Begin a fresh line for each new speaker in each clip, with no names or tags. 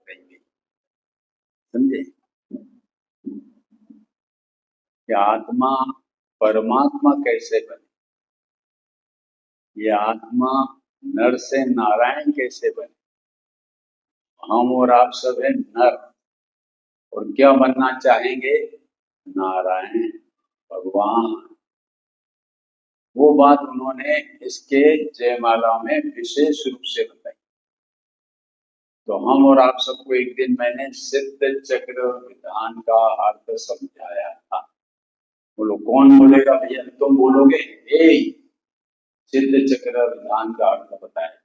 कहेंगे, समझे? कि आत्मा परमात्मा कैसे बने, ये आत्मा नर से नारायण कैसे बने। हम और आप सब है नर, और क्या बनना चाहेंगे? नारायण, भगवान। वो बात उन्होंने इसके जयमाला में विशेष रूप से बताई। तो हम और आप सबको एक दिन मैंने सिद्ध चक्र विधान का अर्थ समझाया था। बोलो कौन बोलेगा भैया? तुम बोलोगे? सिद्ध चक्र विधान का अर्थ बताया।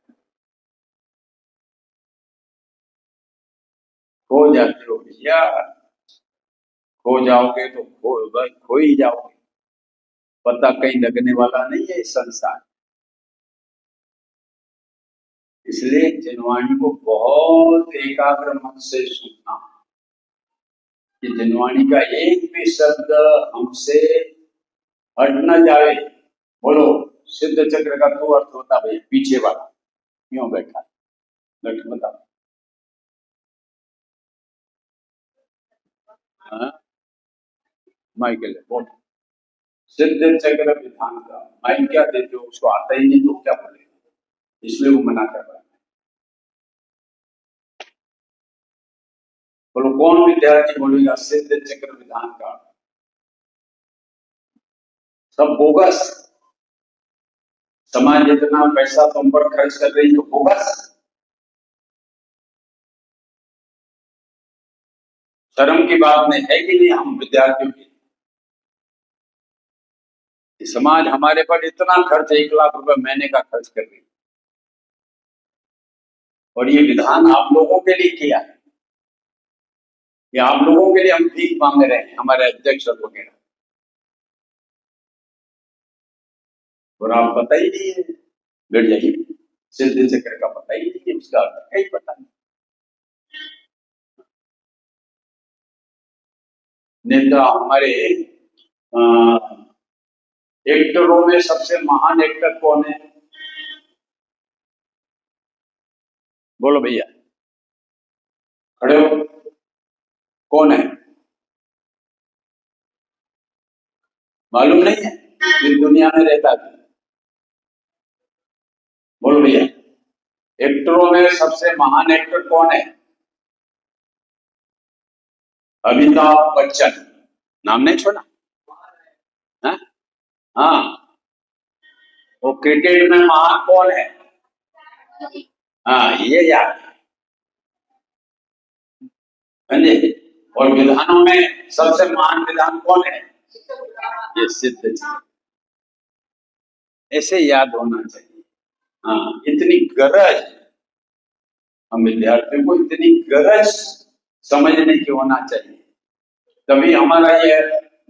खो जाते हो भैया, खो जाओगे तो खो ही जाओगे, पता कहीं लगने वाला नहीं है संसार। इसलिए जिनवाणी को बहुत एकाग्र मन से सुनना, कि जिनवाणी का एक भी शब्द हमसे हट न जाए। बोलो सिद्ध चक्र का तो अर्थ होता भाई पीछे वाला क्यों बैठा, बैठ बताओ। माइकल बोल, सिद्ध चक्र विधान का माइक क्या देते हो? उसको आता ही नहीं तो क्या बोलेगा, इसलिए वो मना कर रहा है। बोलो कौन विद्यार्थी बोलेगा सिद्ध चक्र विधान का? सब बोगस। समाज जितना पैसा तुम पर खर्च कर रही तो बोगस। शर्म की बात नहीं है कि नहीं हम विद्यार्थियों की? समाज हमारे पर इतना खर्च, 1 लाख रुपए महीने का खर्च कर रही, और ये विधान आप लोगों के लिए किया है। ये आप लोगों के लिए हम भीख मांग रहे हैं, हमारे अध्यक्ष वगैरह, और आप पता ही नहीं है। बैठ जाइए, सिद्ध चक्र का पता ही नहीं है, उसका अर्थ कहीं पता नहीं। नेता हमारे एक्टरों में सबसे महान एक्टर कौन है? बोलो भैया, खड़े हो, कौन है? मालूम नहीं है? इस दुनिया में रहता है। बोलो भैया, एक्टरों में सबसे महान एक्टर कौन है? अमिताभ बच्चन। नाम नहीं सुना? हाँ, वो क्रिकेट में महान कौन है? हाँ, ये याद है। और विधानों में सबसे महान विधान कौन है? ये सिद्ध चक्र। ऐसे याद होना चाहिए। हाँ, इतनी गरज हम विद्यार्थियों को, इतनी गरज समझने की होना चाहिए, तभी हमारा ये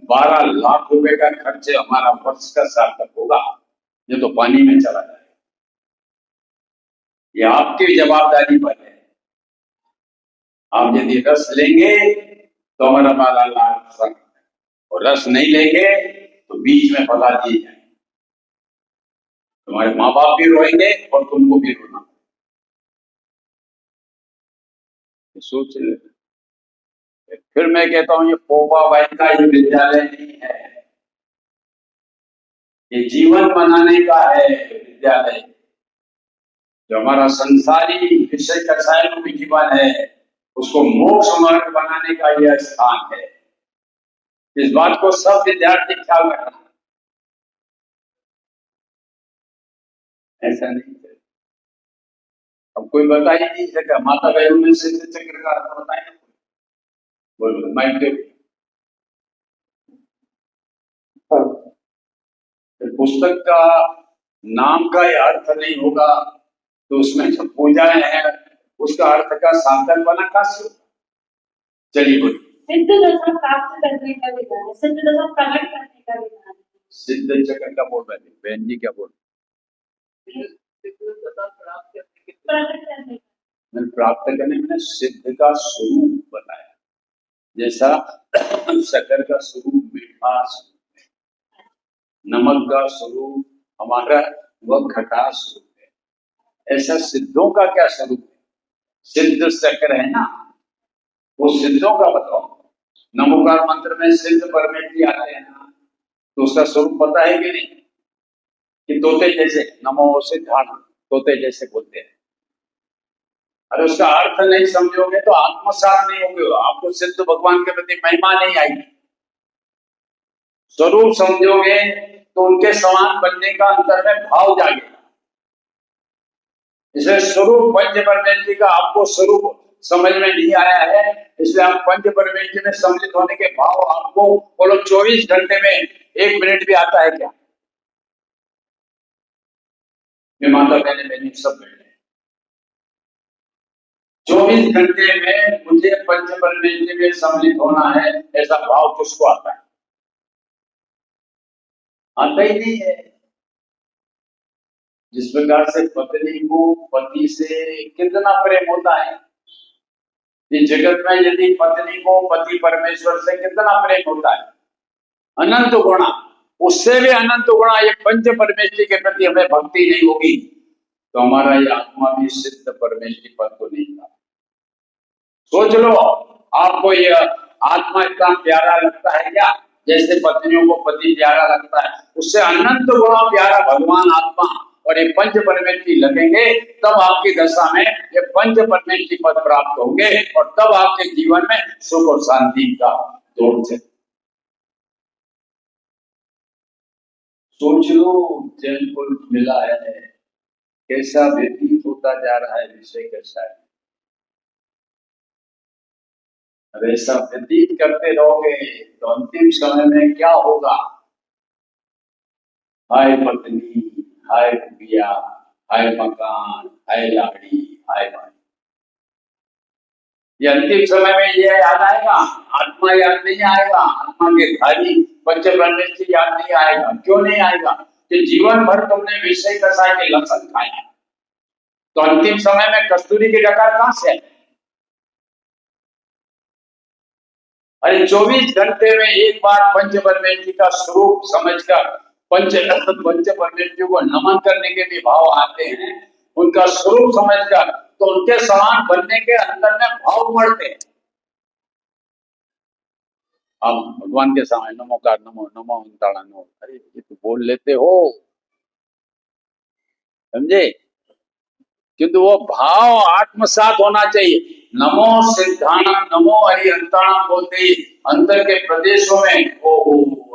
12 लाख रुपए का खर्च हमारा वर्ष का सार्थक होगा। ये तो पानी में चला जाए। ये आपकी जवाबदारी पर है। आप यदि रस लेंगे तो हमारा 12 लाख, और रस नहीं लेंगे तो बीच में भगा दिए जाए। तुम्हारे माँ बाप भी रोएंगे और तुमको भी रोना। सोच ले। फिर मैं कहता हूं ये पोपा बाई का ये विद्यालय नहीं है, ये जीवन बनाने का है विद्यालय। जो हमारा संसारी विषय कसाय रूपी जीवन है, उसको मोक्ष मार्ग बनाने का यह स्थान है। इस बात को सब विद्यार्थी ख्याल रखना। ऐसा नहीं है। अब कोई बता ही नहीं सका। माता बहनों में सिद्ध चक्र का अर्थ बताए। बोलो माइक दे। पुस्तक का नाम का यह अर्थ नहीं होगा तो उसमें जो पूजाएं हैं उसका अर्थ का सार्थक बना कैसे होगा? चलिए बोलिए।
सिद्ध दशा प्राप्त करने का विधान, सिद्ध दशा प्रकट करने का विधान।
सिद्ध चक्र का बोल रहे थे बहन जी, क्या बोल? प्राप्त करने में सिद्ध का स्वरूप बताया, जैसा शक्कर का स्वरूप मीठा, नमक का स्वरूप हमारा वह खटास स्वरूप है। ऐसा सिद्धों का क्या स्वरूप है? सिद्ध शक्कर है ना, वो सिद्धों का बताओ। नमोकार मंत्र में सिद्ध परमेश्वरी आते हैं ना, तो उसका स्वरूप पता है कि नहीं? कि तोते जैसे नमो सिद्धाण, तोते जैसे बोलते हैं। अरे उसका अर्थ नहीं समझोगे तो आत्मसात नहीं होगे, आपको सिद्ध भगवान के प्रति महिमा नहीं आएगी। स्वरूप समझोगे तो उनके समान बनने का अंतर में भाव जागेगा। इसलिए स्वरूप पंच परमेश्वरी का आपको स्वरूप समझ में नहीं आया है, इसलिए आप पंच परमेश्वरी में सम्मिलित होने के भाव आपको बोलो 24 घंटे में 1 मिनट भी आता है क्या? ये माता बहने बहनी सब बैठे 24 घंटे में मुझे पंच परमेश्वरी में सम्मिलित होना है, ऐसा भाव किसको आता है? आता ही नहीं है। जिस प्रकार से पत्नी को पति से कितना प्रेम होता है, इस जगत में यदि पत्नी को पति परमेश्वर से कितना प्रेम होता है, अनंत गुणा, उससे भी अनंत गुणा ये पंच परमेश्वरी के प्रति हमें भक्ति नहीं होगी तो हमारा ये आत्मा भी सिद्ध परमेश्वरी पद को नहीं पाता। सोच लो, आपको ये आत्मा इतना प्यारा लगता है क्या? जैसे पत्नियों को पति प्यारा लगता है, उससे अनंत गुणा प्यारा भगवान आत्मा और ये पंच परमेश्वरी लगेंगे, तब आपकी दशा में ये पंच परमेश्वरी पद प्राप्त होंगे और तब आपके जीवन में सुख और शांति का दौर से। सोच लो, जल मिला है, कैसा व्यतीत होता जा रहा है, विषय कैसा है। अब ऐसा व्यतीत करते रहोगे तो अंतिम समय में क्या होगा? हाय पत्नी, हाय बिया, हाय मकान, हाय लाड़ी, हाय भाई। ये अंतिम समय में ये याद आएगा, आत्मा याद नहीं आएगा, आत्मा के धारी पंच परमेश्वरी याद नहीं आएगा। क्यों नहीं आएगा? कि जीवन भर तुमने विषय कसाय के लक्षण खाया, तो अंतिम समय में कस्तूरी की डकार कहां से है? अरे 24 घंटे में एक बार पंच परमेश्वरी का स्वरूप समझकर पंच परमेश्वरी को नमन करने के भी भाव आते हैं, उनका स्वरूप समझकर तो उनके समान बनने के अंदर में भाव उमड़ते हैं। आप भगवान के सामने नमोकार नमो नमो अंताड़ा नमो, अरे ये तो बोल लेते हो, समझे? किंतु वो भाव आत्मसात होना चाहिए। नमो सिद्धाणम नमो हरिहंताणम बोलते अंतर के प्रदेशों में ओ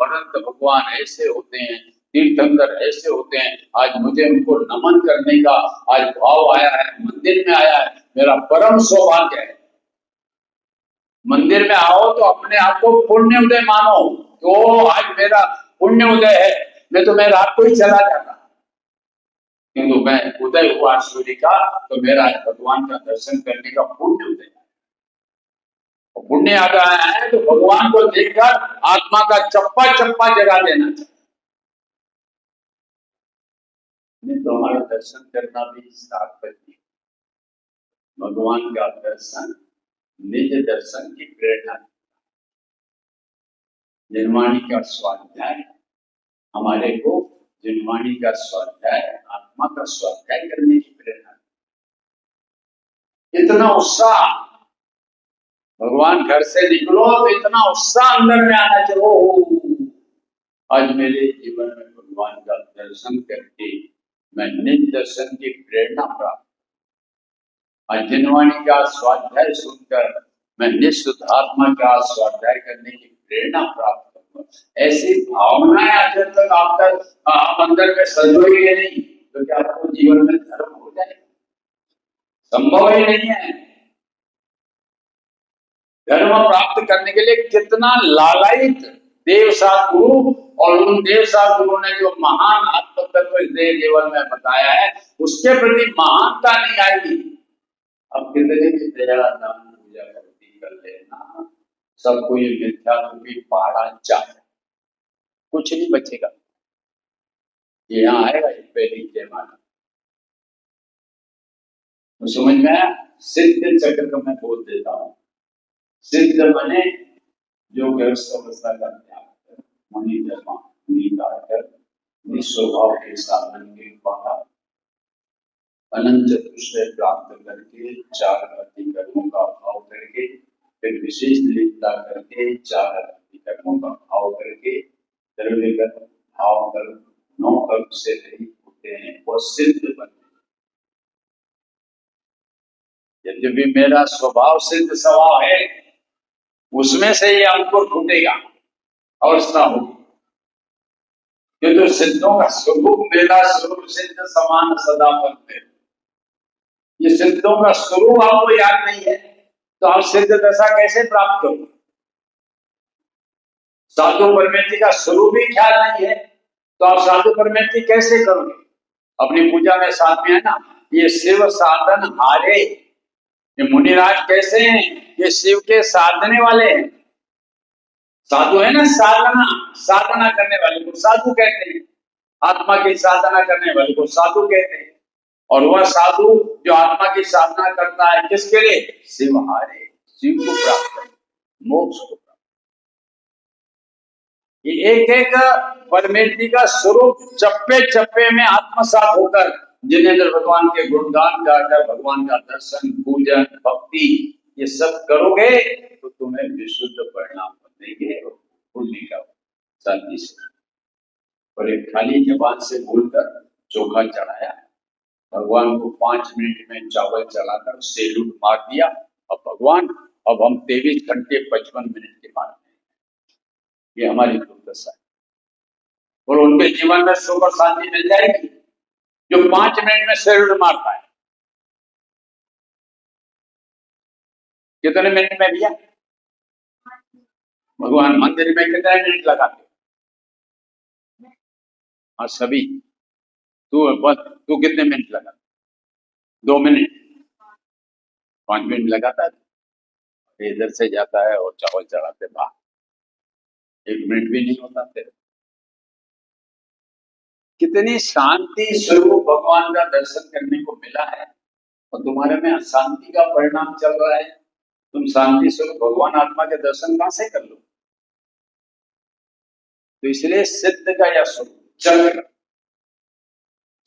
अनंत भगवान ऐसे होते हैं, तीर्थंकर ऐसे होते हैं, आज मुझे उनको नमन करने का आज भाव आया है, मंदिर में आया है, मेरा परम सौभाग्य है। मंदिर में आओ तो अपने आप को पुण्य उदय मानो, तो आज मेरा पुण्य उदय है, मैं तो मैं रात को ही चला जाता, किंतु मैं उदय हुआ सूर्य का तो मेरा भगवान का दर्शन करने का पुण्य उदय है। पुण्य आ रहा है तो भगवान को देखकर आत्मा का चप्पा चप्पा जगा देना चाहिए। नहीं तो हमारा दर्शन करना भी तात्पर्य, भगवान का दर्शन निज दर्शन की प्रेरणा। जनवाणी का स्वाध्याय हमारे को, जनवाणी का स्वाध्याय आत्मा का स्वाध्याय करने की प्रेरणा। इतना उत्साह, भगवान घर से निकलो तो इतना उत्साह अंदर में आना चाहिए, आज मेरे जीवन में भगवान का दर्शन करके मैं निज दर्शन की प्रेरणा प्राप्त, आज जनवाणी का स्वाध्याय सुनकर मैं निःशुद्धात्मा का स्वाध्याय करने की प्रेरणा प्राप्त करूंगा। ऐसी भावनाएं जब तक आप अंदर में सजोगे नहीं तो क्या आपको जीवन में धर्म हो जाएगा? संभव ही नहीं है। धर्म प्राप्त करने के लिए कितना लालायित देवसात गुरु, और उन देवसात गुरु ने जो महान आत्म तत्व इस देह जीवन में बताया है उसके प्रति महानता नहीं आएगी। अब कितने भी दया दान पूजा भक्ति कर लेना, सबको ये मिथ्यात्व की पहाड़ा चाहे, कुछ नहीं बचेगा। ये यहाँ आएगा ये पहली जय माना तो समझ में आया। सिद्ध चक्र को मैं बोल देता हूँ। सिद्ध मने जो गृहस्थ अवस्था का त्याग कर, मणि धर्म कर, निस्वभाव के साधन के द्वारा अनंत चतुष्टय प्राप्त करके, चार गति कर्मों का भाव करके फिर विशेष लीनता करके 4 कर्मों का भाव करके द्रव्य कर्म, भाव कर्म, 9 कर्म से रहित होते हैं, वो सिद्ध बनते हैं। यद्यपि मेरा स्वभाव सिद्ध स्वभाव है, उसमें से ये अंकुर फूटेगा, अवस्था होगी। किंतु सिद्धों का स्वरूप मेरा स्वरूप सिद्ध समान सदा बनते। ये सिद्धों का स्वरूप आपको याद नहीं है तो आप सिद्ध दशा कैसे प्राप्त करोगे? साधु परमेति का स्वरूप ही ख्याल नहीं है तो आप साधु परमेति कैसे करोगे? अपनी पूजा में साथ में है ना, ये शिव साधन हारे, ये मुनिराज कैसे हैं? ये शिव के साधने वाले हैं। साधु है ना, साधना करने वाले को साधु कहते हैं, आत्मा की साधना करने वाले को साधु कहते हैं। और वह साधु जो आत्मा की साधना करता है किसके लिए? शिव हारे, शिव को प्राप्त करने, मोक्ष को प्राप्त। ये एक एक परमेश्वरी का स्वरूप चप्पे चप्पे में आत्मसात होकर जिनेंद्र भगवान के गुणगान गाकर भगवान का दर्शन, पूजन, भक्ति ये सब करोगे तो तुम्हें विशुद्ध परिणाम बनेंगे और भूलने का शांति से। और एक खाली जबान से बोलकर चोखा चढ़ाया, भगवान को 5 मिनट में चावल चलाकर सेलूट मार दिया। अब भगवान अब हम 23 घंटे 55 मिनट के बाद, ये हमारी दुर्दशा है। और उनके जीवन में सुख और शांति मिल जाएगी जो 5 मिनट में सेलूट मारता है। कितने मिनट में भैया? भगवान मंदिर में कितने मिनट लगाते? हाँ सभी। तू कितने मिनट लगा? 2 मिनट, 5 मिनट लगाता है। इधर से जाता है और चावल चढ़ाते बाहर, 1 मिनट भी नहीं होता तेरे। कितनी शांति स्वरूप भगवान का दर्शन करने को मिला है और तुम्हारे में अशांति का परिणाम चल रहा है। तुम शांति स्वरूप भगवान आत्मा के दर्शन कहां से कर लो? तो इसलिए सिद्ध का यह स्वरूप चक्र,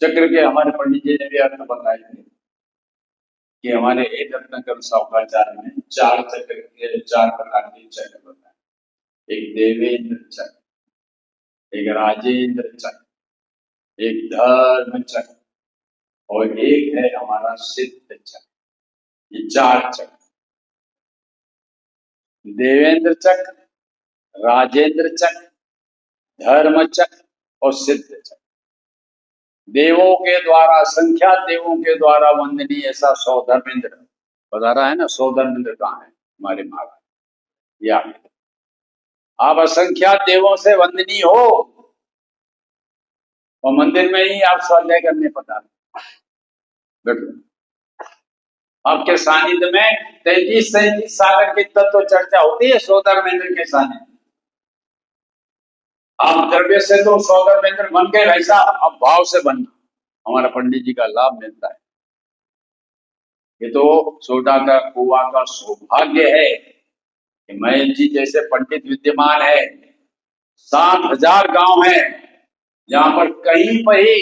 चक्र के हमारे पंडित जी ने भी अर्थ बताए थे कि हमारे एक रत्नाकर सावकाचार्य में 4 चक्र के 4 प्रकार के चक्र बताए। एक देवेंद्र चक्र, एक राजेंद्र चक्र, एक धर्म चक्र और एक है हमारा सिद्ध चक्र। ये 4 चक्र, देवेंद्र चक्र, राजेंद्र चक्र, धर्म चक्र और सिद्ध चक्र। देवों के द्वारा, संख्या देवों के द्वारा वंदनीय ऐसा 100 धर्मेंद्र बता रहा है ना। 100 धर्मेंद्र कहाँ है? हमारे महाराज। या आप असंख्या देवों से वंदनीय हो और मंदिर में ही आप स्वाध्याय करने पधारो। बैठो, आपके सानिध्य में 33 सागर की तत्व चर्चा होती है 100 धर्मेंद्र के सानिध्य। आप द्रव्य से तो 100 धर्मेंद्र बन गए, वैसा अब भाव से बनना, हमारा पंडित जी का लाभ मिलता है। ये तो सोडा का कुआ का सौभाग्य है कि महेश जी जैसे पंडित विद्यमान है। 7,000 गांव है जहां पर कहीं पर ही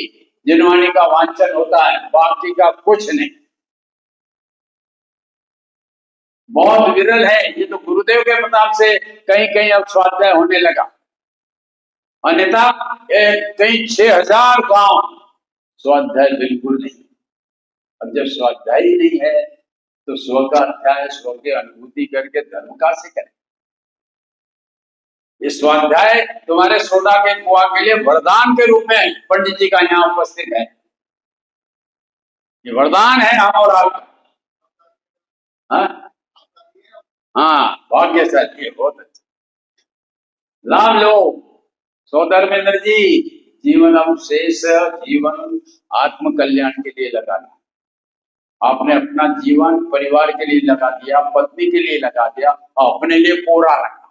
जिनवाणी का वांचन होता है, बाकी का कुछ नहीं। बहुत विरल है। ये तो गुरुदेव के प्रताप से कहीं कहीं अब स्वाध्याय होने लगा, अन्यथा कई 6,000 गांव स्वाध्याय बिल्कुल नहीं। अब जब स्वाध्याय ही नहीं है तो स्व का अध्याय, स्व की अनुभूति करके धर्म का से करें। ये स्वाध्याय तुम्हारे सोडा के कुआ के लिए वरदान के रूप में पंडित जी का यहाँ उपस्थित है। ये वरदान है हम और आपका। हाँ भाग्यशाली, बहुत अच्छा, लाभ लो। सो धर्मेंद्र जी, जीवन शेष जीवन आत्म कल्याण के लिए लगाना। आपने अपना जीवन परिवार के लिए लगा दिया, पत्नी के लिए लगा दिया और अपने लिए कोरा रखा।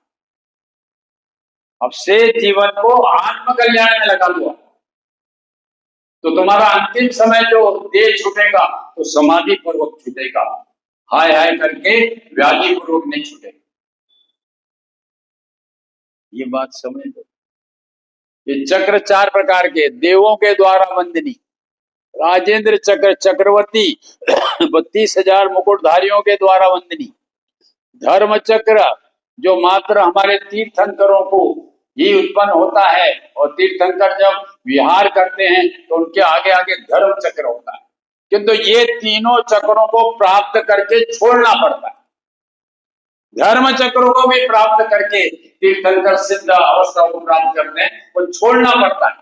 अब से जीवन को आत्म कल्याण में लगा दो तो तुम्हारा अंतिम समय जो देह छूटेगा तो समाधि पूर्वक छूटेगा, हाय हाय करके व्याधि पूर्वक नहीं छूटेगा। ये बात समझ लो। ये चक्र 4 प्रकार के, देवों के द्वारा वंदनी, राजेंद्र चक्र चक्रवर्ती 32,000 मुकुटधारियों के द्वारा वंदनी, धर्म चक्र जो मात्र हमारे तीर्थंकरों को ही उत्पन्न होता है, और तीर्थंकर जब विहार करते हैं तो उनके आगे आगे धर्म चक्र होता है, किंतु ये तीनों चक्रों को प्राप्त करके छोड़ना पड़ता है। धर्म चक्रों को भी प्राप्त करके तीर्थंकर सिद्ध अवस्था को प्राप्त करते हैं, वो छोड़ना पड़ता है।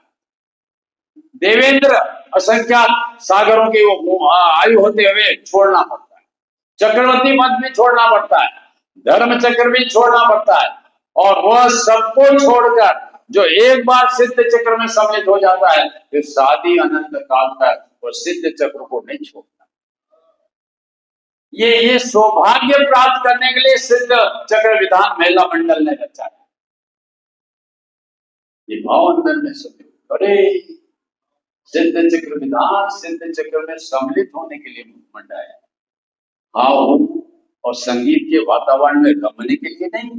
देवेंद्र असंख्यात सागरों की वो आयु होते हुए छोड़ना पड़ता है, चक्रवर्ती पद भी छोड़ना पड़ता है, धर्म चक्र भी छोड़ना पड़ता है, और वह सबको छोड़कर जो एक बार सिद्ध चक्र में सम्मिलित हो जाता है, फिर शादी अनंत काल तक वो सिद्ध चक्र को नहीं छोड़ता। ये सौभाग्य प्राप्त करने के लिए सिद्ध चक्र विधान महिला मंडल ने रचा है। ये भाव अंदर में सब अरे सिद्ध चक्र विधान सिद्ध चक्र में सम्मिलित होने के लिए मंडाया, भाव और संगीत के वातावरण में रमने के लिए नहीं।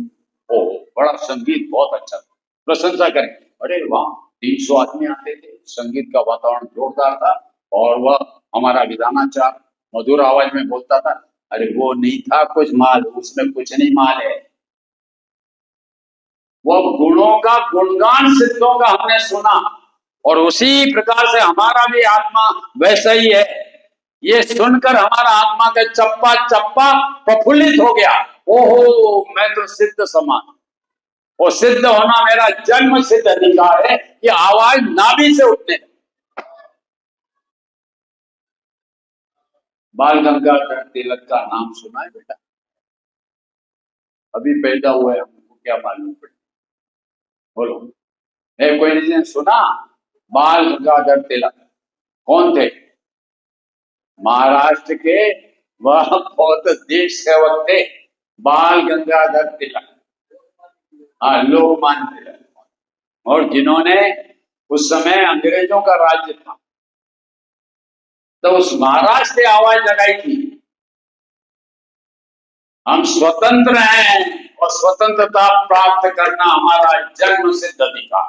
ओ बड़ा संगीत बहुत अच्छा, प्रशंसा करें, अरे वाह 300 आदमी आते थे, संगीत का वातावरण जोरदार था, और वह हमारा विधानाचार्य मधुर आवाज में बोलता था, अरे वो नहीं था कुछ माल, उसमें कुछ नहीं माल है। वह गुणों का गुणगान सिद्धों का हमने सुना, और उसी प्रकार से हमारा भी आत्मा वैसा ही है। ये सुनकर हमारा आत्मा का चप्पा चप्पा प्रफुल्लित हो गया, ओहो मैं तो सिद्ध समान, और सिद्ध होना मेरा जन्म सिद्ध अधिकार है। ये आवाज नाभि से उठने लगी। बाल गंगाधर तिलक का नाम सुना है बेटा? अभी पैदा हुआ है, हमको क्या मालूम पड़े, बोलो कोई ने सुना? बाल गंगाधर तिलक कौन थे? महाराष्ट्र के वह बहुत देश सेवक थे, बाल गंगाधर तिलक, हाँ लोकमान्य तिलक, और जिन्होंने उस समय अंग्रेजों का राज्य था तो उस महाराष्ट्र से आवाज लगाई थी, हम स्वतंत्र हैं और स्वतंत्रता प्राप्त करना हमारा जन्म सिद्ध अधिकार।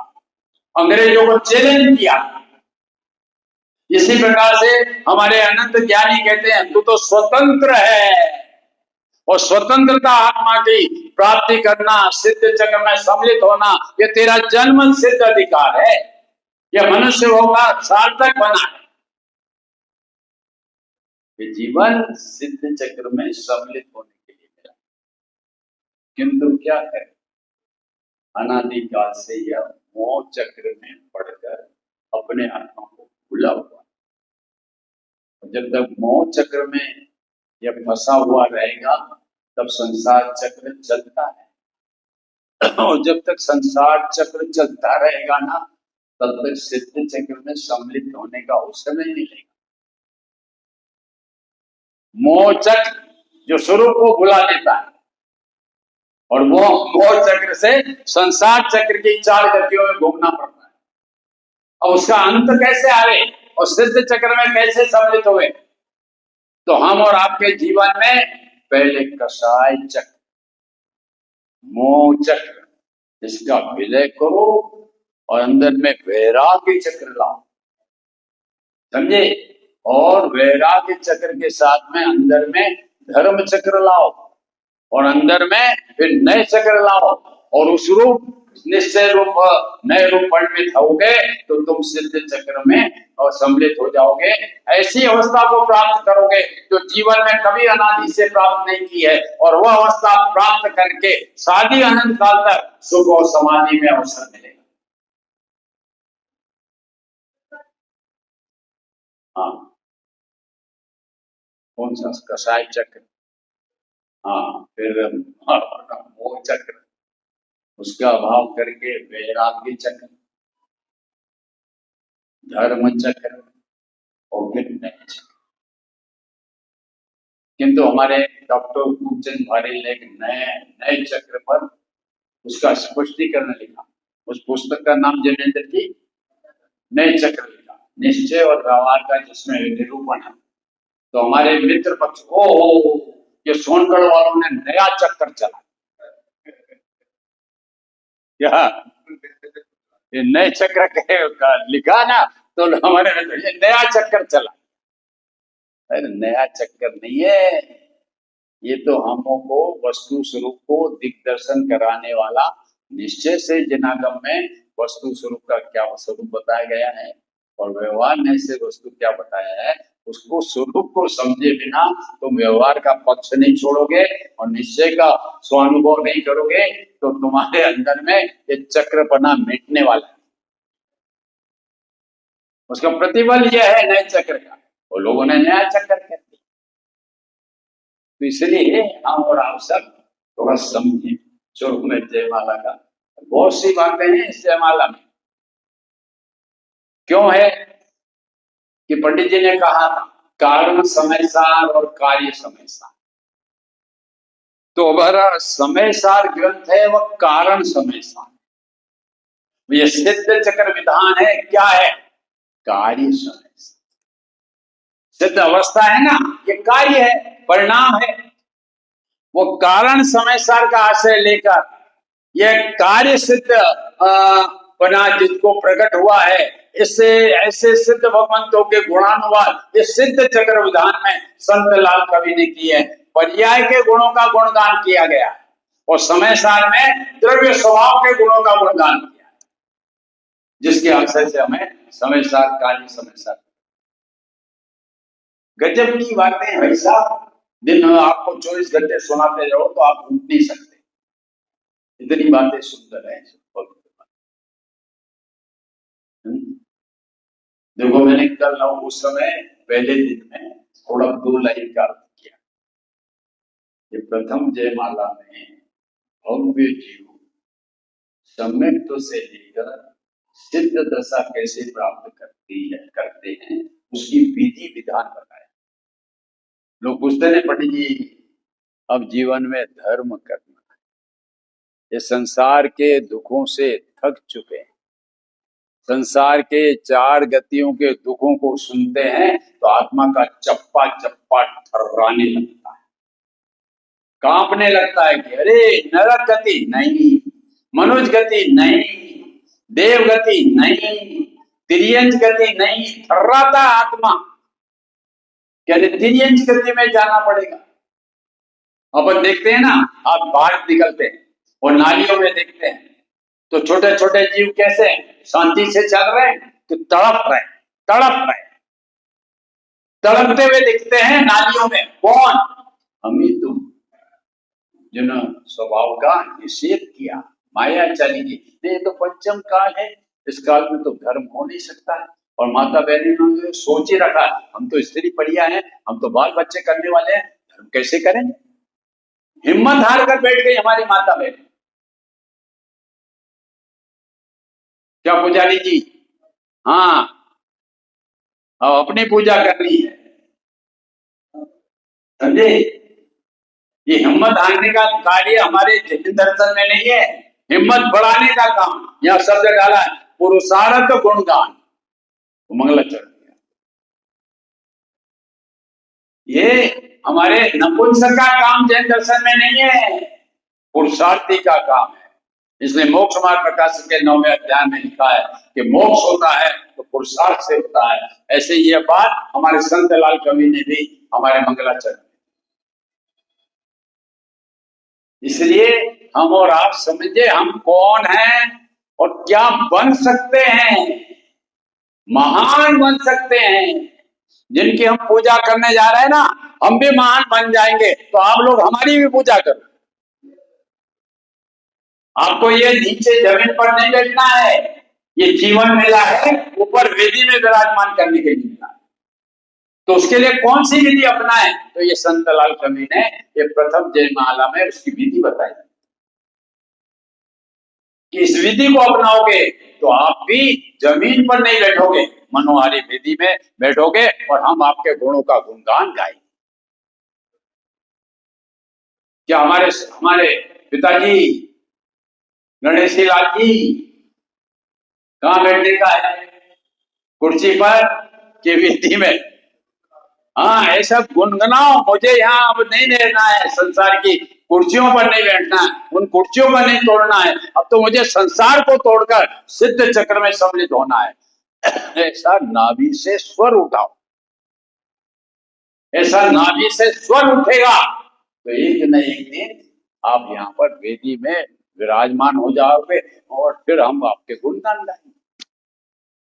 अंग्रेजों को चैलेंज किया। इसी प्रकार से हमारे अनंत ज्ञानी कहते हैं तू तो स्वतंत्र है, और स्वतंत्रता आत्मा की प्राप्ति करना, सिद्ध चक्र में सम्मिलित होना, ये तेरा जन्म सिद्ध अधिकार है। यह मनुष्य होगा सार्थक बना है। ये जीवन सिद्ध चक्र में सम्मिलित होने के लिए मिला, किंतु क्या है, अनादिकाल से यह मोह चक्र में पड़कर अपने आत्मा को भूला हुआ। जब तक मोह चक्र में यह फंसा हुआ रहेगा तब संसार चक्र चलता है, और जब तक संसार चक्र चलता रहेगा ना तब तक सिद्ध चक्र में सम्मिलित होने का अवसर नहीं मिलेगा। मोह चक्र जो स्वरूप को भुला देता है, और वो मोह चक्र से संसार चक्र की 4 गतियों में घूमना पड़ता है। अब उसका अंत कैसे आवे और सिद्ध चक्र में कैसे सम्मिलित हुए? तो हम और आपके जीवन में पहले कषाय चक्र, मोह चक्र, इसका विलय करो और अंदर में वैराग्य चक्र लाओ, समझे? और वैराग्य चक्र के साथ में अंदर में धर्म चक्र लाओ, और अंदर में फिर नए चक्र लाओ, और उस रूप निश्चय रूप नए रूप परिणित होगे तो तुम सिद्ध चक्र में और सम्मिलित हो जाओगे। ऐसी अवस्था को प्राप्त करोगे जो जीवन में कभी अनादि से प्राप्त नहीं की है, और वह अवस्था प्राप्त करके शादी अनंत काल तक सुख और समाधि में अवसर मिलेगा। हाँ, कौन सा? कषाय चक्र, हाँ, फिर मोह चक्र, उसका अभाव करके वैराग्य चक्र, धर्म चक्र, और फिर नए चक्र। किंतु हमारे डॉक्टर खूबचंद भारी ने एक नए चक्र पर उसका स्पष्टीकरण लिखा। उस पुस्तक का नाम जिनेंद्र की नए चक्र लिखा, निश्चय और व्यवहार का जिसमें निरूपण है। तो हमारे मित्र पक्ष को ये सोनगढ़ वालों ने नया चक्कर चला, क्या ये नए चक्र का लिखा ना, तो हमारे ये नया चक्कर चला। अरे नया चक्कर नहीं है, ये तो हमों को वस्तु स्वरूप को दिग्दर्शन कराने वाला निश्चय से जनागम में वस्तु स्वरूप का क्या स्वरूप बताया गया है और व्यवहार ने से वस्तु क्या बताया है, उसको स्वरूप को समझे बिना तुम व्यवहार का पक्ष नहीं छोड़ोगे और निश्चय का स्वानुभव नहीं करोगे तो तुम्हारे अंदर में ये चक्रपना मिटने वाला है। उसका प्रतिबल यह है नए चक्र का, वो लोगों ने नया चक्र कर दिया। तो इसलिए हम और आप सब थोड़ा समझे शुरू में जयमाला का, बहुत सी बातें हैं इस जयमाला में। क्यों है कि पंडित जी ने कहा था कारण समय सार और कार्य समय सार, तो हमारा समय सार ग्रंथ है वह कारण समय सार। ये सिद्ध चक्र विधान है, क्या है? कार्य समय सार। सिद्ध अवस्था है ना, ये कार्य है, परिणाम है। वो कारण समय सार का आश्रय लेकर यह कार्य सिद्ध बना जिसको प्रकट हुआ है, इससे ऐसे सिद्ध भगवंतों के गुणानुवाद इस सिद्ध चक्र विधान में संत लाल कवि ने किए हैं। पर्याय के गुणों का गुणगान किया गया और समय सार में द्रव्य स्वभाव के गुणों का गुणगान किया है, जिसके आश्रय से हमें समय सार कार्य समय सार। गजब की बातें हैं साहब, दिन में आपको 24 घंटे सुनाते रहो तो आप भूल नहीं सकते, इतनी बातें सुंदर है। देखो मैंने कल उस समय पहले दिन में थोड़ा 2 लाइन का अर्थ किया। ये प्रथम जयमाला में भव्य जीव सम्यक्त्व से लेकर सिद्ध दशा कैसे प्राप्त करते हैं उसकी विधि विधान बताया। लोग पूछते हैं पंडित जी अब जीवन में धर्म करना है, ये संसार के दुखों से थक चुके हैं, संसार के 4 गतियों के दुखों को सुनते हैं तो आत्मा का चप्पा चप्पा थर्राने लगता है, कांपने लगता है कि अरे नरक गति नहीं, मनुष्य गति नहीं, देव गति नहीं, तिर्यंच गति नहीं, थर्राता आत्मा। क्या तिर्यंच गति में जाना पड़ेगा? अपन देखते हैं ना, आप बाहर निकलते हैं और नालियों में देखते हैं तो छोटे छोटे जीव कैसे शांति से चल रहे हैं तो तड़पते हुए दिखते हैं नालियों में। कौन? हम ही तुम, जिन्होंने स्वभाव का निषेध किया, माया चली गई। ये तो पंचम काल है, इस काल में तो धर्म हो नहीं सकता है। और माता बहनों ने सोच ही रखा हम तो स्त्री परिया हैं, हम तो बाल बच्चे करने वाले हैं, धर्म कैसे करेंगे? हिम्मत हार कर बैठ गई हमारी माता बहन। क्या पुजारी जी? हाँ, अब अपनी पूजा करनी है, समझे? ये हिम्मत हारने का कार्य हमारे जैन दर्शन में नहीं है, हिम्मत बढ़ाने का काम। यह शब्द डाला है पुरुषार्थ गुणगान, मंगलाचरण। ये हमारे नपुंसक का काम जैन दर्शन में नहीं है, पुरुषार्थी का काम है। इसलिए मोक्ष मार्ग प्रकाशन के 9वें अध्याय में लिखा है कि मोक्ष होता है तो पुरुषार्थ से होता है। ऐसे ये बात हमारे संत लाल कवि ने भी हमारे मंगलाचरण। इसलिए हम और आप समझे हम कौन हैं और क्या बन सकते हैं। महान बन सकते हैं, जिनकी हम पूजा करने जा रहे हैं ना, हम भी महान बन जाएंगे। तो आप लोग हमारी भी पूजा करो। आपको ये नीचे जमीन पर नहीं बैठना है, ये जीवन मिला है ऊपर वेदी में विराजमान करने के लिए मिला है। तो उसके लिए कौन सी विधि अपनाएं? तो ये संत लाल कवि ने ये प्रथम जयमाला में उसकी विधि बताई कि इस विधि को अपनाओगे तो आप भी जमीन पर नहीं बैठोगे, मनोहारी विधि में बैठोगे और हम आपके गुणों का गुणगान गाएंगे। क्या हमारे पिताजी गणेश लाल जी कहाँ बैठने का है? कुर्सी पर के विधि में? हाँ, ऐसा गुनगुनाओ, मुझे यहाँ अब नहीं रहना है, संसार की कुर्सियों पर नहीं बैठना है, उन कुर्सियों पर नहीं तोड़ना है। अब तो मुझे संसार को तोड़कर सिद्ध चक्र में सम्मिलित होना है। ऐसा नाभि से स्वर उठाओ, ऐसा नाभि से स्वर उठेगा तो एक न एक दिन आप यहाँ पर वेदी में विराजमान हो जाओगे और फिर हम आपके गुणगान गाएंगे।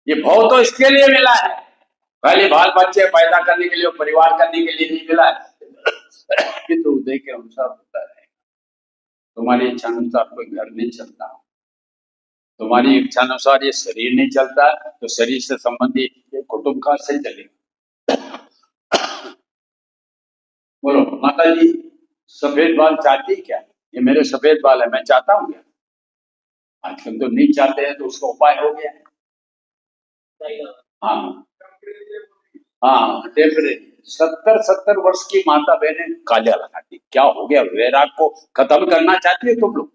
ये भाव तो इसके लिए मिला है, पहले बाल बच्चे पैदा करने के लिए, परिवार करने के लिए नहीं मिला है कि तो उदय के अनुसार होता है। तुम्हारी इच्छा अनुसार कोई घर नहीं चलता, तुम्हारी इच्छा अनुसार ये शरीर नहीं चलता, तो शरीर से संबंधित ये कुटुंब का से चलेगा। बोलो माता जी, सफेद बाल चाहती क्या? ये मेरे सफेद बाल है, मैं चाहता हूँ क्या? आजकल तो नहीं चाहते हैं, तो उसका उपाय हो गया है। हाँ हाँ, टेम्परेरी 70-70 वर्ष की माता बहने कालिया लगाती, क्या हो गया? वैराग को खत्म करना चाहती है तुम लोग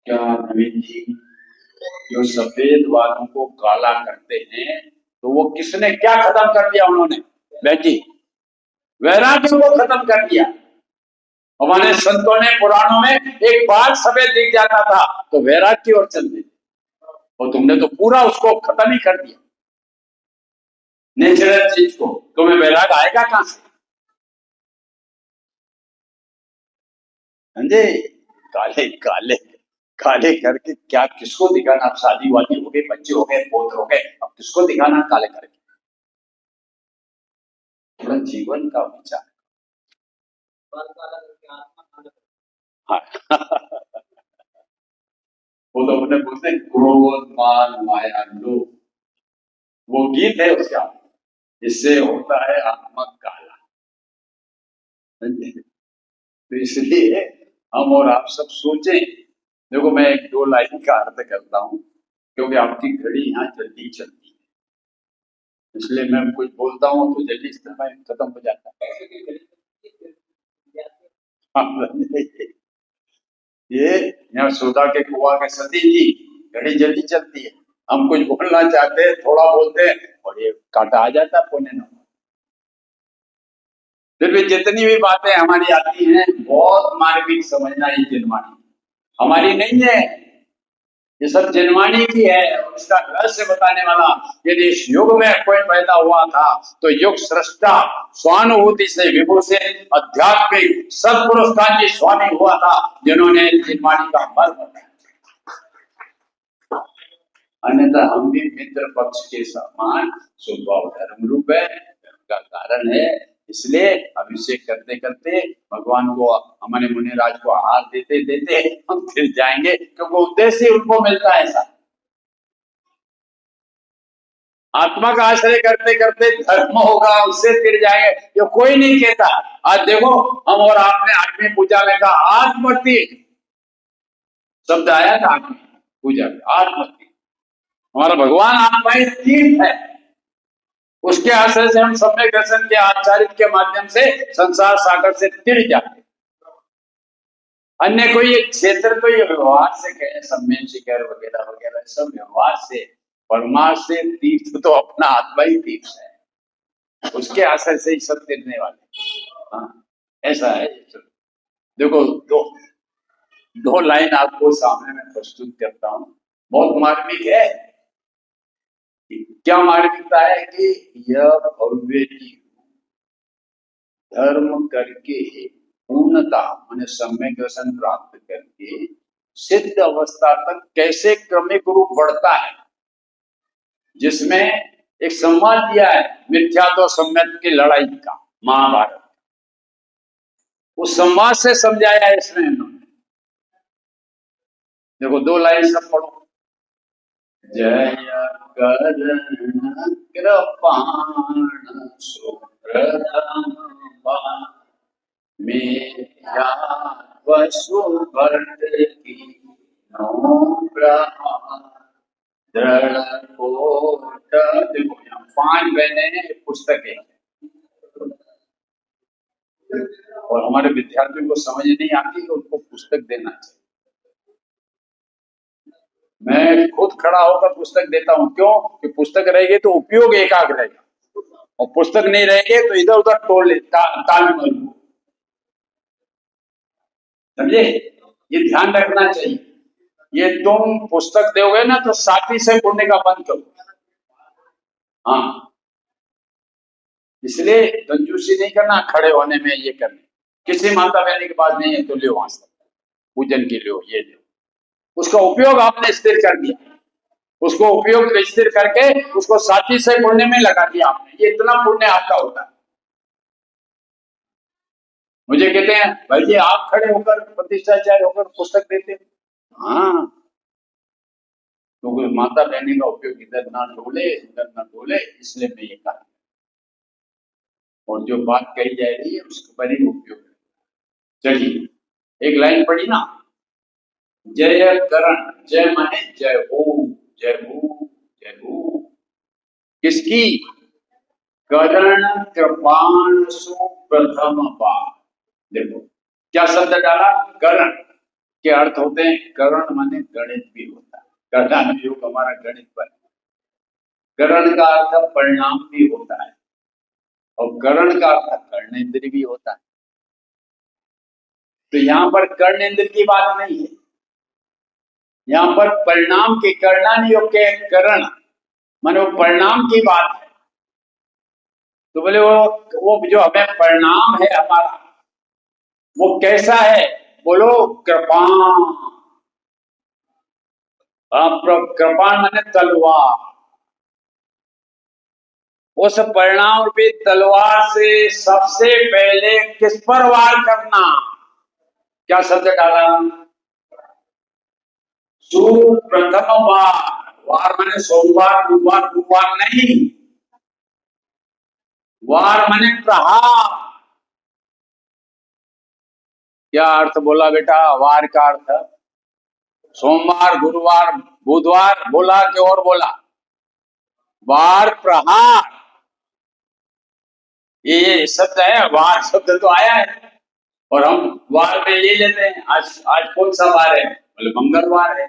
क्या? नवीन जी, जो सफेद बालों को काला करते हैं, तो वो किसने क्या खत्म कर दिया? उन्होंने बहन जी वैराग्य को खत्म कर दिया। हमारे संतों ने पुराणों में एक बाल सफेद दिख जाता था तो वैराग्य की ओर चल दी, और तुमने तो पूरा उसको खत्म ही कर दिया, नेचुरल चीज को। तुम्हें वैराग आएगा कहां से? समझे? काले काले काले करके क्या किसको दिखाना? अब शादी वादी हो गई, बच्चे हो गए, पोत हो गए, अब किसको दिखाना काले करके? थोड़ा जीवन का विचार। हाँ वो तो अपने बोलते क्रोध मान माया लोभ, वो गीत है उसका, इससे होता है आत्मा काला। तो इसलिए हम और आप सब सोचें। देखो मैं एक दो लाइन का अर्थ करता हूँ, क्योंकि आपकी घड़ी यहाँ जल्दी चलती है, इसलिए मैं कुछ बोलता हूँ तो जल्दी समय खत्म हो जाता है। ये यहाँ सोदा के कुआ के सती जी, घड़ी जल्दी चलती है, हम कुछ बोलना चाहते हैं, थोड़ा बोलते हैं और ये काटा आ जाता है पुण्य न। फिर भी जितनी भी बातें हमारी आती हैं बहुत मार्मिक समझना, ही जिनवाणी हमारी नहीं है, ये सब जिनवाणी की है। और इसका रहस्य बताने वाला, यदि इस युग में कोई पैदा हुआ था तो युग सृष्टा स्वानुभूति से विभूषित आध्यात्मिक सत्पुरुष का जी स्वामी हुआ था, जिन्होंने जिनवाणी का मर्म बताया। अन्यथा हम भी मित्र पक्ष के समान स्वभाव धर्म रूप है, धर्म का कारण है। इसलिए अभिषेक करते करते भगवान को, हमारे मुनिराज को हाथ देते देते हम फिर जाएंगे, क्योंकि उद्देश्य उनको मिलता है ऐसा। आत्मा का आश्रय करते करते धर्म होगा, उससे फिर जाएंगे, जो कोई नहीं कहता। आज देखो हम और आपने आठवीं पूजा में कहा आत्मति शब्द आया था, आठवीं पूजा में आत्मति। हमारा भगवान आत्मा ही तीर्थ है, उसके आश्रय से हम सम्यक दर्शन के आचार्य के माध्यम से संसार सागर से तिर जाते। अन्य कोई एक क्षेत्र तो ये व्यवहार से कहे, सम्यक शिखर वगैरह वगैरह सब व्यवहार से, परमार्थ से तीर्थ तो अपना आत्मा ही तीर्थ है, उसके आश्रय से ही सब तिरने वाले। हाँ ऐसा है। देखो दो लाइन आपको सामने में प्रस्तुत करता हूं, बहुत मार्मिक है। क्या मार्मिकता है कि यह भव्य धर्म करके पूर्णता माने सम्यक दर्शन प्राप्त करके सिद्ध अवस्था तक कैसे क्रमिक रूप बढ़ता है, जिसमें एक संवाद दिया है मिथ्या तो सम्यक की लड़ाई का, महाभारत, उस संवाद से समझाया है इसमें इन्होंने। देखो दो लाइन सब पढ़ो। जय करण कृपाण सुप्रतम मेरा वसुभट की दृढ़ कोट। देखो यहाँ 5 बहने पुस्तक है, और हमारे विद्यार्थियों को समझ नहीं आती तो उनको पुस्तक देना चाहिए। मैं खुद खड़ा होकर पुस्तक देता हूं, क्यों? कि पुस्तक रहेगी तो उपयोग एकाग्र रहेगा, और पुस्तक नहीं रहेगी तो इधर उधर टोल ताल में। समझे? ये ध्यान रखना चाहिए। ये तुम पुस्तक दोगे ना तो साथी से बोलने का बंद करो। हाँ इसलिए कंजूसी नहीं करना खड़े होने में, ये करने। किसी माता बहनी के पास नहीं है तो लियो, वहां से पूजन के लियो, ये लियो। उसका उपयोग आपने स्थिर कर दिया, उसको उपयोग स्थिर करके उसको साथी से पुण्य में लगा दिया आपने। ये इतना पुण्य आपका होता है। मुझे कहते हैं भाई जी आप खड़े होकर प्रतिष्ठाचार्य होकर पुस्तक देते हो। हाँ, तो माता बहनी का उपयोग इधर ना डोले उधर ना डोले, इसलिए मैं ये कहा। और जो बात कही जा रही है उसके पर ही उपयोग है। चलिए एक लाइन पढ़ी ना, जय करण, जय माने जय हो, जय हो, जय हो। किसकी? करण कृपाण सुप्रथम बार। देखो क्या शब्द डाला, करण के अर्थ होते हैं, करण माने गणित भी होता है, करण योग हमारा गणित पर। करण का अर्थ परिणाम भी होता है, और करण का अर्थ कर्णेंद्र भी होता है। तो यहाँ पर कर्णेंद्र की बात नहीं है, यहाँ पर परिणाम की, कर्णान योग के करण माने वो परिणाम की बात है। तो बोले वो जो हमें परिणाम है हमारा वो कैसा है? बोलो कृपाण। कृपाण माने तलवार। उस परिणाम रूपी तलवार से सबसे पहले किस पर वार करना? क्या शब्द डाला? सुप्रथम वार। वार माने सोमवार बुधवार गुरुवार नहीं, वार माने प्रहार। क्या अर्थ बोला बेटा वार का अर्थ? सोमवार गुरुवार बुधवार बोला कि और बोला? वार प्रहार, ये शब्द है। वार शब्द तो आया है और हम वार में ये लेते हैं। आज आज कौन सा वार है? बोले मंगलवार है।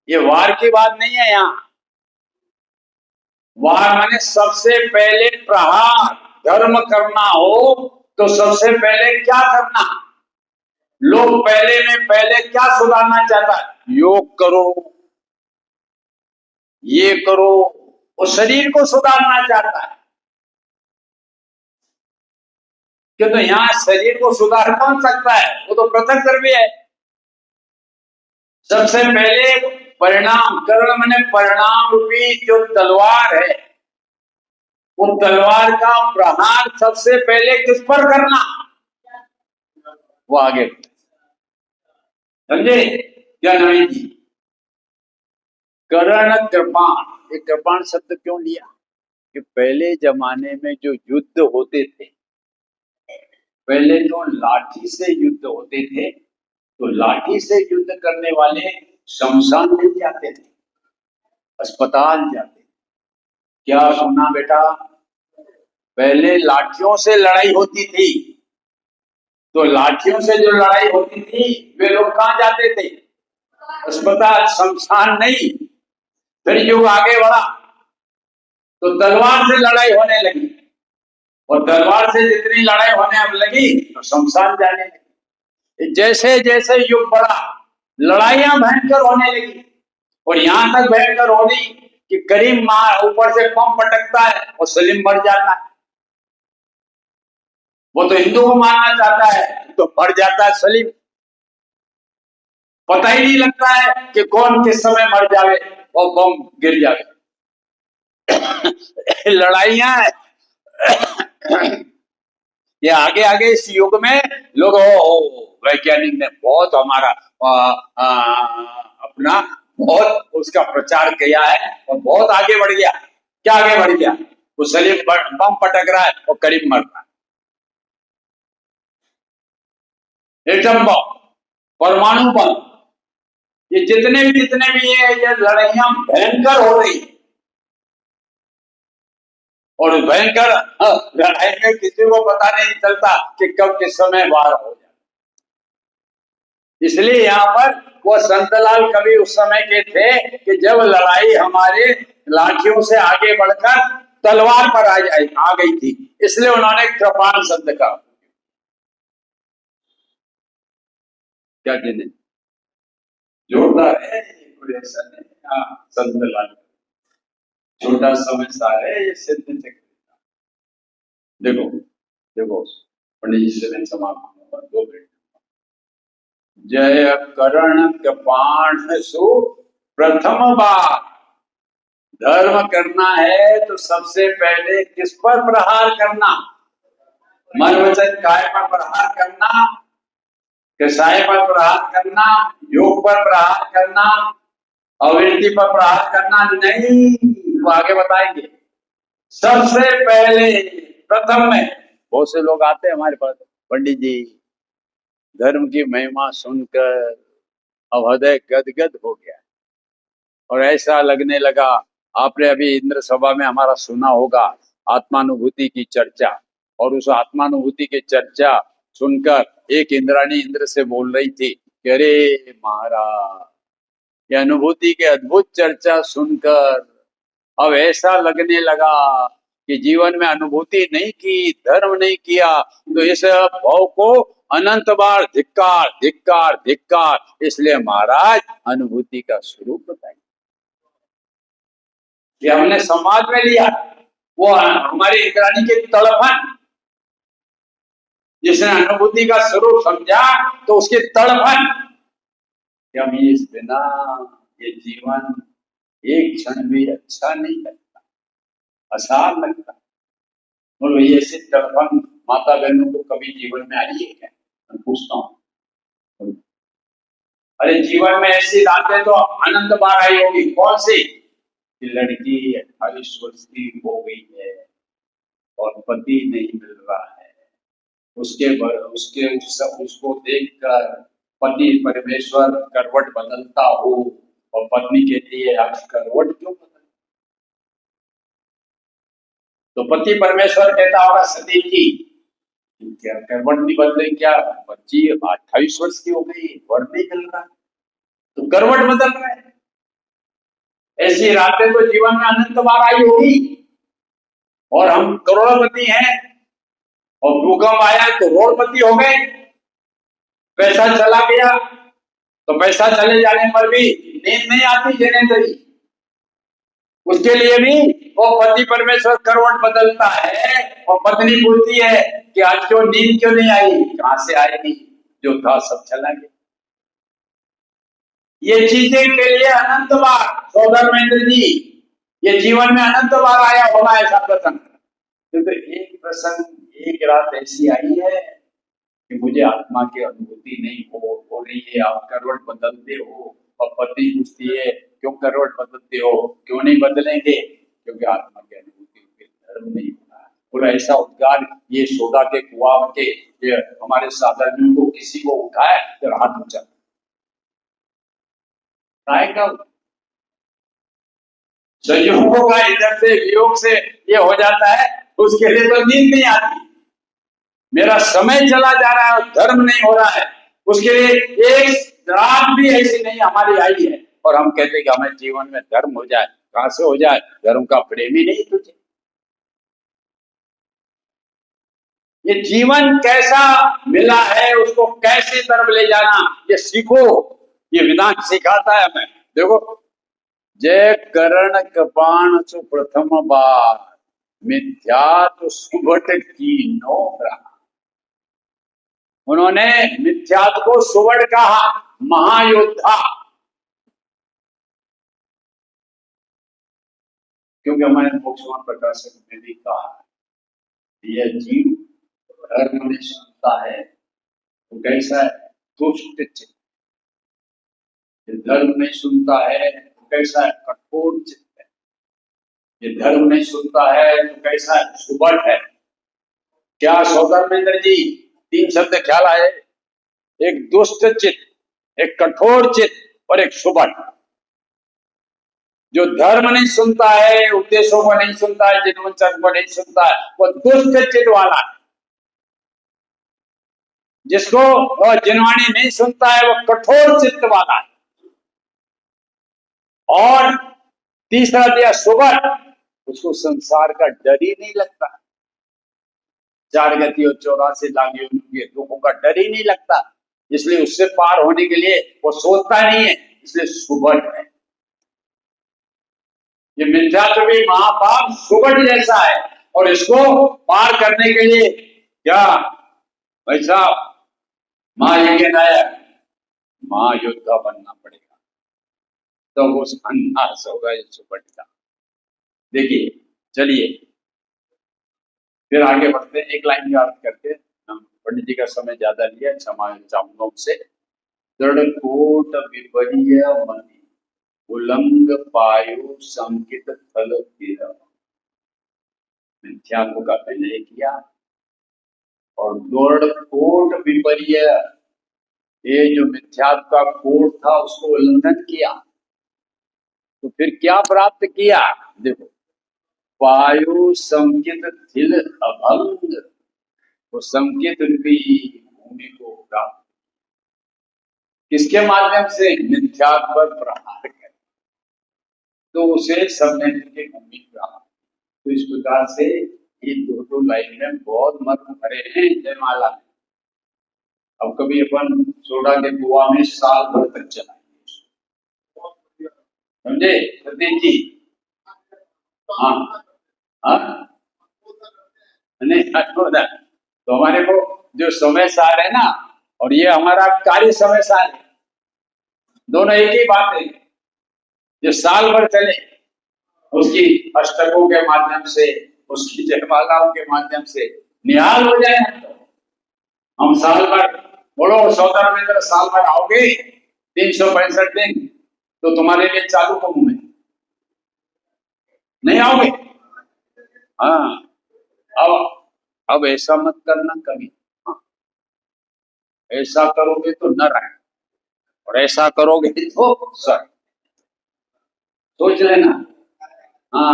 ये वार की बात नहीं है यहाँ। वार माने सबसे पहले प्रहार। धर्म करना हो तो सबसे पहले क्या करना? लोग पहले में पहले क्या सुधारना चाहता है? योग करो, ये करो, वो शरीर को सुधारना चाहता है। क्यों? तो यहाँ शरीर को सुधार कौन सकता है? वो तो पृथक द्रव्य है। सबसे पहले परिणाम, कर्ण माने परिणाम रूपी जो तलवार है, वो तलवार का प्रहार सबसे पहले किस पर करना? वो आगे समझे क्या नवीन जी? कर्ण कृपाण। ये कृपाण शब्द क्यों लिया? कि पहले जमाने में जो युद्ध होते थे, पहले तो लाठी से युद्ध होते थे, तो लाठी से युद्ध करने वाले शमशान नहीं जाते थे, अस्पताल जाते। क्या सुना बेटा? पहले लाठियों से लड़ाई होती थी, तो लाठियों से जो लड़ाई होती थी वे लोग कहाँ जाते थे? अस्पताल, शमशान नहीं। फिर युग आगे बढ़ा तो तलवार से लड़ाई होने लगी, और तलवार से जितनी लड़ाई होने अब लगी तो शमशान जाने लगी। जैसे जैसे युग बढ़ा लड़ाइयां भयंकर होने लगी, और यहां तक भयंकर होगी कि करीम मार ऊपर से पंप पटकता है और सलीम मर जाता है। वो तो हिंदू को मारना चाहता है तो मर जाता है सलीम। पता ही नहीं लगता है कि कौन किस समय मर जावे और बम गिर जावे। लड़ाइयां ये आगे आगे इस युग में लोग वैज्ञानिक ने बहुत हमारा अपना बहुत उसका प्रचार किया है और बहुत आगे बढ़ गया। क्या आगे बढ़ गया? वो सलीम बम पटक रहा है और करीब मर रहा है। एटम बम, परमाणु बम, ये जितने भी ये लड़ाइयां भयंकर हो रही, और भयंकर लड़ाई में किसी को पता नहीं चलता कि कब किस समय वार हो जाए। इसलिए यहाँ पर वो संतलाल कवि उस समय के थे कि जब लड़ाई हमारे लाठियों से आगे बढ़कर तलवार पर आ गई थी, इसलिए उन्होंने कृपाण शब्द का क्या कहते, जोरदार है कोई ऐसा नहीं। हाँ, संतलाल छोटा समझदार है, ये सिद्ध देखो देखो, पंडित जी से मैं समाप्त 2 मिनट। जय करण कृपाण सु प्रथम बार। धर्म करना है तो सबसे पहले किस पर प्रहार करना? मन वचन काय पर प्रहार करना, कसाय पर प्रहार करना, योग पर प्रहार करना, अवृत्ति पर प्रहार करना नहीं। वो आगे बताएंगे। सबसे पहले प्रथम में बहुत से लोग आते हैं हमारे पास, पंडित जी धर्म की महिमा सुनकर अब हृदय गदगद हो गया और ऐसा लगने लगा। आपने अभी इंद्र सभा में हमारा सुना होगा आत्मानुभूति की चर्चा, और उस आत्मानुभूति की चर्चा सुनकर एक इंद्राणी इंद्र से बोल रही थी कि अरे महाराज, ये अनुभूति के अद्भुत चर्चा सुनकर अब ऐसा लगने लगा कि जीवन में अनुभूति नहीं की, धर्म नहीं किया तो इस भाव को अनंत बार धिक्कार धिक्कार धिक्कार। इसलिए महाराज अनुभूति का स्वरूप बताइए। ये हमने समाज में लिया, वो हमारी इंद्राणी की तड़पन। जिसने अनुभूति का स्वरूप समझा तो उसकी तड़पन कि हम इस बिना ये जीवन एक क्षण भी अच्छा नहीं लगता, आसान लगता। और ये ऐसी तड़पन माता बहनों को कभी जीवन में आई है क्या? मैं पूछता हूँ। अरे जीवन में ऐसी रातें तो अनंत बार आई होगी। कौन सी? कि लड़की 28 वर्ष की हो गई है और पति नहीं मिल रहा है, उसको देखकर पति परमेश्वर करवट बदलता हो और पत्नी कहती है आज करवट क्यों बदल? तो पति परमेश्वर कहता होगा सती जी क्या करवट नहीं बदले क्या? बच्ची 28 वर्ष की हो गई, वर नहीं मिल रहा तो करवट बदल रहा है। ऐसी रातें तो जीवन में अनंत बार आई होगी। और हम करोड़पति हैं और भूकंप आया तो करोड़पति हो गए। पैसा चला गया तो पैसा चले जाने पर भी नींद नहीं आती जनेन्द्री। उसके लिए भी वो पति परमेश्वर करवट बदलता है और पत्नी पूछती है कि आज क्यों नींद क्यों नहीं आई? कहां से आएगी? जो था सब चला गया। ये चीजें के लिए अनंत बार सौदर महेंद्र जी, ये जीवन में अनंत बार आया होगा ऐसा प्रसंग। क्योंकि एक प्रसंग एक रात ऐसी आई है कि मुझे आत्मा की अनुभूति नहीं हो रही है। आप करवट बदलते हो और पति पूछती है क्यों करवट बदलते हो? क्यों नहीं बदलेंगे? क्योंकि आत्मा की अनुभूति के धर्म नहीं हो रहा है। और ऐसा उद्गार ये सोडा के कुआ के हमारे साधर्मियों को किसी को उठाए तो हाथ ऊंचा संयोगों का इधर से वियोग से ये हो जाता है, उसके लिए तो नींद नहीं आती। मेरा समय चला जा रहा है और धर्म नहीं हो रहा है, उसके लिए एक रात भी ऐसी नहीं हमारी आई है। और हम कहते हैं कि हमें जीवन में धर्म हो जाए। कहां से हो जाए? धर्म का प्रेम ही नहीं तुझे। ये जीवन कैसा मिला है उसको कैसे तरफ ले जाना ये सीखो। ये विधान सिखाता है हमें। देखो, जय करण कृपाण सु प्रथम बार मिथ्या तो सुबट की नो रहा। उन्होंने मिथ्यात्व को सुवर्ण कहा, महायोद्धा। क्योंकि हमारे मोक्षवान प्रकाशक ने भी कहा यह जीव धर्म में सुनता है तो कैसा है? दुष्ट चित्त। धर्म नहीं सुनता है तो कैसा है? कठोर चित्त है। ये धर्म नहीं सुनता है तो कैसा है? सुबट है। क्या सौदर महेंद्र जी 3 शब्द ख्याल आए? एक दुष्ट चित्त, एक कठोर चित्त और एक सुबट। जो धर्म नहीं सुनता है, उपदेशों को नहीं सुनता है, जिनवंचन को नहीं सुनता है, वो दुष्ट चित्त वाला है। जिसको वो जिनवाणी नहीं सुनता है वो कठोर चित्त वाला है। और तीसरा दिया सुबट, उसको संसार का डर ही नहीं लगता। 4 गति और 84 लाख योनियों के दुखों का डर ही नहीं लगता, इसलिए उससे पार होने के लिए वो सोचता नहीं है, इसलिए सुबट है। ये मिथ्यात्व भी महापाप सुबट जैसा है। और इसको पार करने के लिए क्या भाई साहब, महायज्ञ नायक महायोद्धा बनना पड़ेगा, तो वो संन्यास होगा ये सुपंडिता। देखिए चलिए फिर आगे बढ़ते हैं, एक लाइन का अर्थ करके। पंडित जी का समय ज्यादा लिया, क्षमा चाहूंगा उनसे। दृढ़ कोट विपर्य मणि उलंग पायु संकित फल गिरा। मिथ्यात्व का विनय किया और दृढ़ कोट विपर्य, ये जो मिथ्यात्व का कोट था उसको उल्लंघन किया, तो फिर क्या प्राप्त किया? देखो, वायु संकित थिल अभंग, वो संकित रूपी भूमि को प्राप्त, किसके माध्यम से? मिथ्यात्व पर प्रहार कर, तो उसे सबने की भूमि प्राप्त। तो इस प्रकार से ये दो लाइन में बहुत मर्म भरे हैं जयमाला में। अब कभी अपन सोडा के कुआ में साल भर तक चलाएंगे, समझे सतीश जी? हाँ हाँ, नहीं तो हमारे को जो समय सार है ना, और ये हमारा कार्य समय सार है, दोनों एक ही बात है। जो साल भर चले, उसकी अष्टकों के माध्यम से, उसकी जयमालाओं के माध्यम से निहाल हो जाए। हम साल भर बोलो सौदामित्र, साल भर आओगे 365 दिन, तो तुम्हारे लिए चालू करूं मैं, नहीं आओगे? हाँ, अब ऐसा मत करना कभी। हाँ, ऐसा करोगे तो नारायण, और ऐसा करोगे तो सर, सोच लेना। हाँ,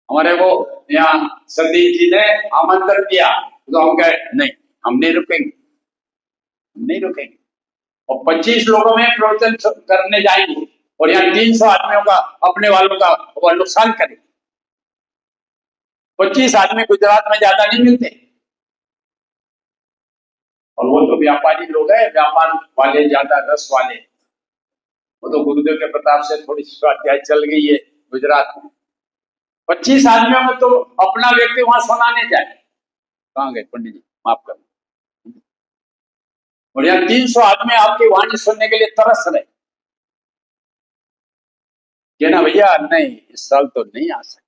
हमारे को यहाँ सतीश जी ने आमंत्रण किया, तो हम कहे नहीं, हम नहीं रुकेंगे, हम नहीं रुकेंगे। और 25 लोगों में प्रवचन करने जाएंगे, और यहाँ 300 आदमियों का, अपने वालों का वो नुकसान करेंगे। 25 आदमी गुजरात में ज्यादा नहीं मिलते, और वो तो व्यापारी लोग हैं, व्यापार वाले, ज्यादा रस वाले। वो तो गुरुदेव के प्रताप से थोड़ी स्वाध्याय चल गई है गुजरात में। 25 आदमियों में तो अपना व्यक्ति वहां सुनाने जाए, कहाँ गए पंडित जी, माफ कर। और यहाँ 300 आदमी आपकी वाणी सुनने के लिए तरस रहे, कहना भैया नहीं, इस साल तो नहीं आ सकते,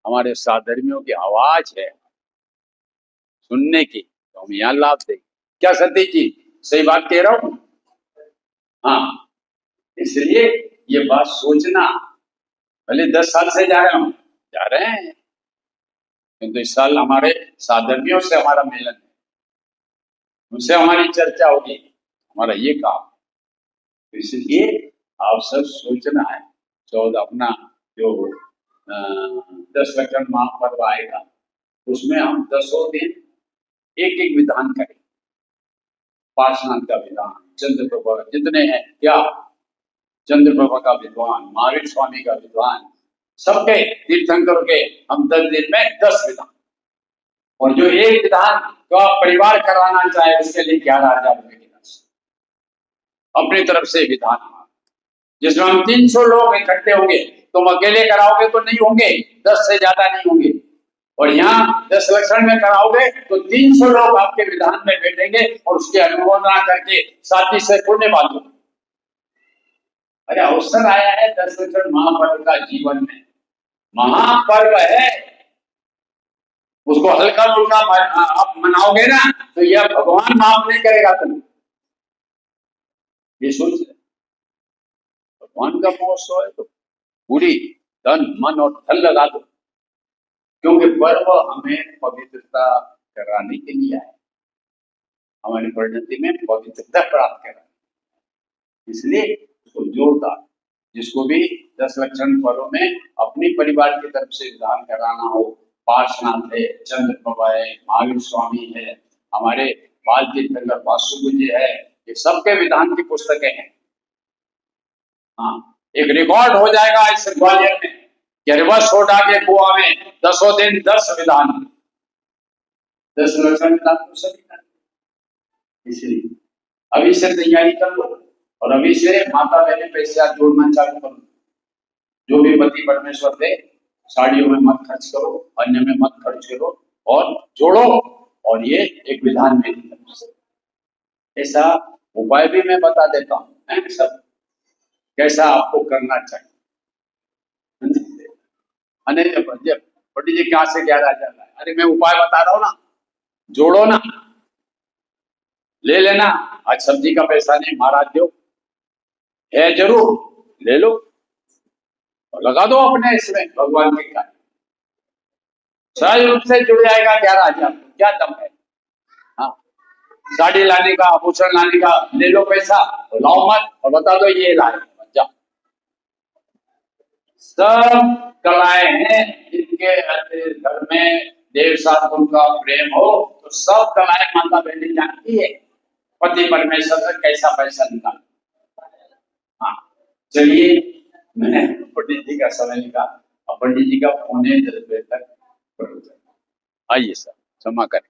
हमारे साधर्मियों की आवाज है सुनने की, तो हम यहाँ लाभ देंगे। क्या सतीश जी सही बात कह रहा हूं? हाँ, इसलिए ये बात सोचना, भले 10 साल से जा रहे हैं, किंतु इस साल हमारे साधर्मियों से हमारा मिलन है, उनसे हमारी चर्चा होगी, हमारा ये काम। इसलिए आप सब सोचना है, 14 अपना जो 10 लक्षण महापर्व आएगा, उसमें हम 10 दिन एक एक विधान करें। पार्श्वनाथ का विधान, चंद्रप्रभा, जितने हैं क्या, चंद्रप्रभा का विद्वान, महावीर स्वामी का विद्वान, सबके तीर्थंकर के हम 10 दिन में 10 विधान, और जो एक विधान तो आप परिवार कराना चाहे उसके लिए 11,000 रुपए की राशि अपनी तरफ से विधान, जिसमें हम 300 लोग इकट्ठे होंगे। तुम अकेले कराओगे तो नहीं होंगे, 10 से ज्यादा नहीं होंगे, और यहाँ 10 लक्षण में कराओगे तो 300 लोग आपके विधान में बैठेंगे और उसकी अनुमोदना करके साथी से पुण्य बांधो। अरे अवसर आया है 10 लक्षण महापर्व का, जीवन में महापर्व है, उसको हल्का फुल्का आप मनाओगे ना, तो यह भगवान माफ नहीं करेगा तुम्हें, ये सोच ले। भगवान का महोत्सव है तो पूरी तन मन और धन लगा दो, क्योंकि पर्व हमें पवित्रता कराने के लिए है, हमारी परिणति में पवित्रता प्राप्त कराने, इसलिए उसको जोरदार, जिसको भी 10 लक्षण पर्व में अपनी परिवार की तरफ से विधान कराना हो, पार्श्वनाथ है, चंद्रप्रभा है, महावीर स्वामी है, हमारे बाल तीर्थंकर वासुदेव जी है, ये सबके विधान की पुस्तकें हैं। हाँ, एक रिकॉर्ड हो जाएगा इस ग्वालियर में कि रिवर्स सोडा के कुआ में 10 दिन 10 विधान, 10 लक्षण विधान तो सभी कर, इसलिए अभी से तैयारी कर लो, और अभी से माता बहने पैसे जोड़ना चालू करो। जो भी पति परमेश्वर थे साड़ियों में मत खर्च करो, अन्य में मत खर्च करो और जोड़ो। और ये एक विधान मेरी तरफ से, ऐसा उपाय भी मैं बता देता हूँ, है सब कैसा आपको करना चाहिए। अरे पंडित जी कहाँ से 11,000 लाए? अरे मैं उपाय बता रहा हूँ ना, जोड़ो ना, ले लेना। आज सब्जी का पैसा नहीं, महाराज दो है जरूर, ले लो और लगा दो अपने इसमें भगवान के कार्य, सहज रूप से जुड़ जाएगा 11,000। क्या दम है? हाँ, साड़ी लाने का, आभूषण लाने का ले लो पैसा, तो लाओ मत और बता दो ये लाए, जाओ। सब कलाएं हैं जिनके घर में देव साधु का प्रेम हो, तो सब कलाएं माता बहनी जानती है पति परमेश्वर से कैसा पैसा निकाल। हाँ चलिए, मैंने पंडित जी का समय निकाला, पंडित जी का 9:45 तक आइए सर, क्षमा करें।